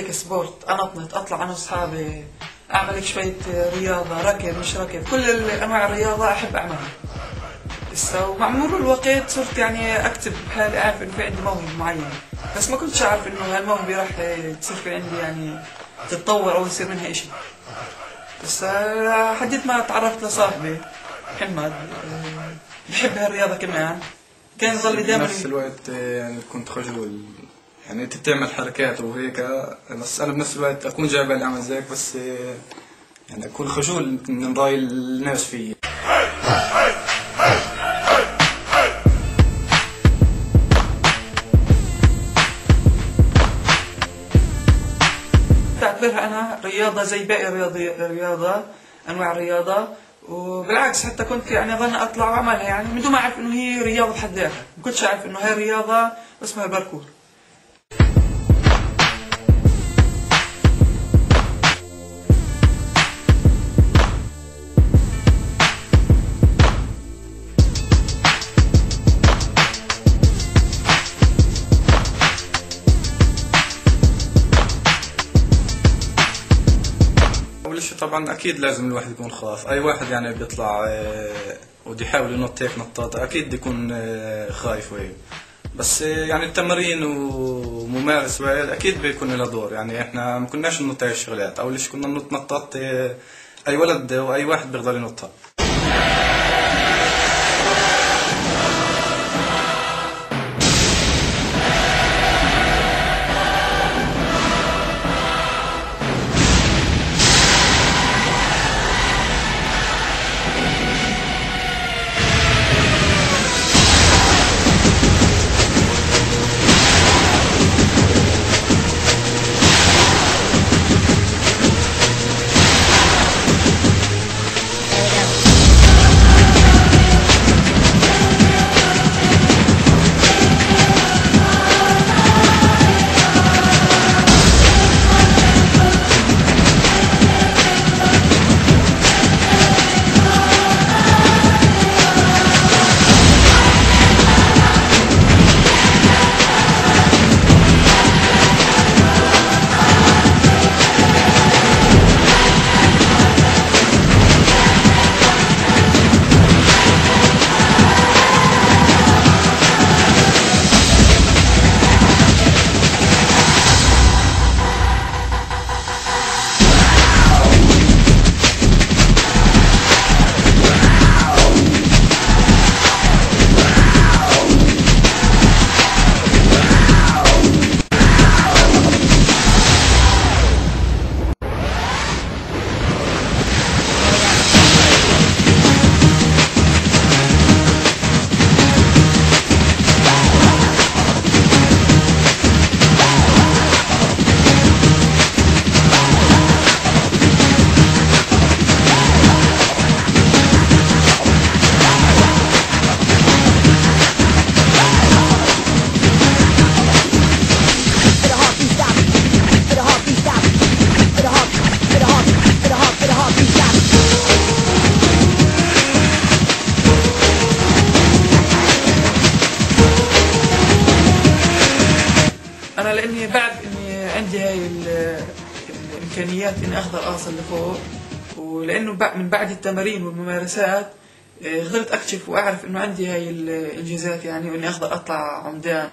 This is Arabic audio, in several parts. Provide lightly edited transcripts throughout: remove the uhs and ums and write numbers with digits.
هيك سبورت، انطنط، اطلع انا واصحابي اعمل هيك شويه رياضه، ركض مش ركض، كل انواع الرياضه احب اعملها. ومع مرور الوقت صرت يعني اكتب بحالي، اعرف انه في عندي موهبه معينه، بس ما كنتش اعرف انه هالموهبه راح تصير في عندي يعني تتطور او يصير منها اشي. بس حديت ما تعرفت لصاحبي محمد بحب هالرياضه كمان، كان يضل دائما بنفس الوقت يعني كنت خجول، يعني انت بتعمل حركات وهيك، بس انا بنفس الوقت اكون جايب اللي اعمل زيك، بس يعني اكون خجول من راي الناس فيي. بعتبرها انا رياضه زي باقي الرياضه، انواع الرياضه، وبالعكس حتى كنت يعني اظن اطلع واعملها يعني من دون ما اعرف انه هي رياضه بحد ذاتها، ما كنتش اعرف انه هي رياضه اسمها الباركور. أول شيء طبعا أكيد لازم الواحد يكون خاف، أي واحد يعني بيطلع ودي يحاول ينط هيك نطاطة أكيد بده يكون خايف وهيك، بس يعني التمرين وممارس وهيك أكيد بيكون له دور. يعني إحنا ما كناش ننط هاي الشغلات، أول شيء كنا ننط نطات أي ولد وأي واحد بيقدر ينطها. انا لاني بعد اني عندي هاي الامكانيات اني اقدر اوصل لفوق، ولانه من بعد التمارين والممارسات قدرت اكتشف واعرف انه عندي هاي الانجازات يعني، واني اقدر اطلع عمدان.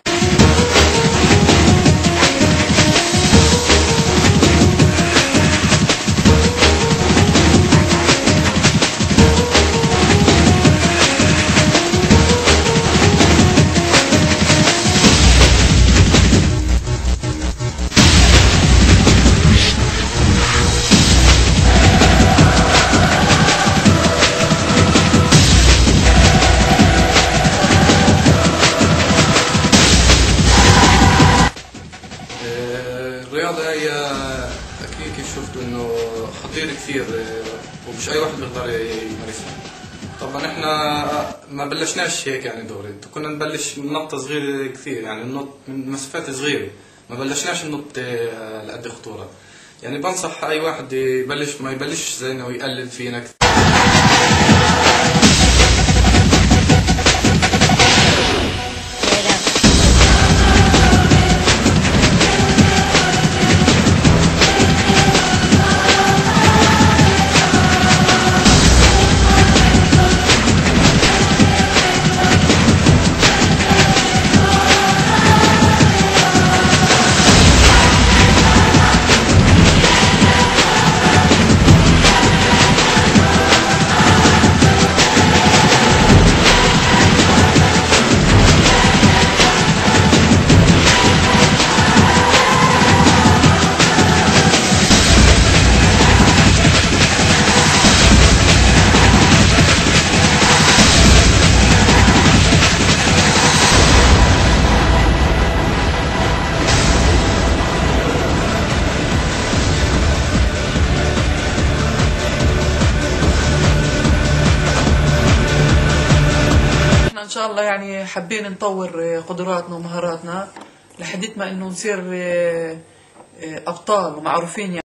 الرياضة هي أكيد كيف شفتوا إنه خطير كثير، ومش أي واحد بيقدر يمارسها. طبعا إحنا ما بلشناش هيك يعني دوري، كنا نبلش من نقطة صغيرة كثير، يعني ننط من مسافات صغيرة، ما بلشناش ننط لقد خطورة. يعني بنصح أي واحد يبلش ما يبلش زي إنه يقلل فينا كثير. شاء الله يعني حابين نطور قدراتنا ومهاراتنا لحديت ما انه نصير ابطال ومعروفين يعني.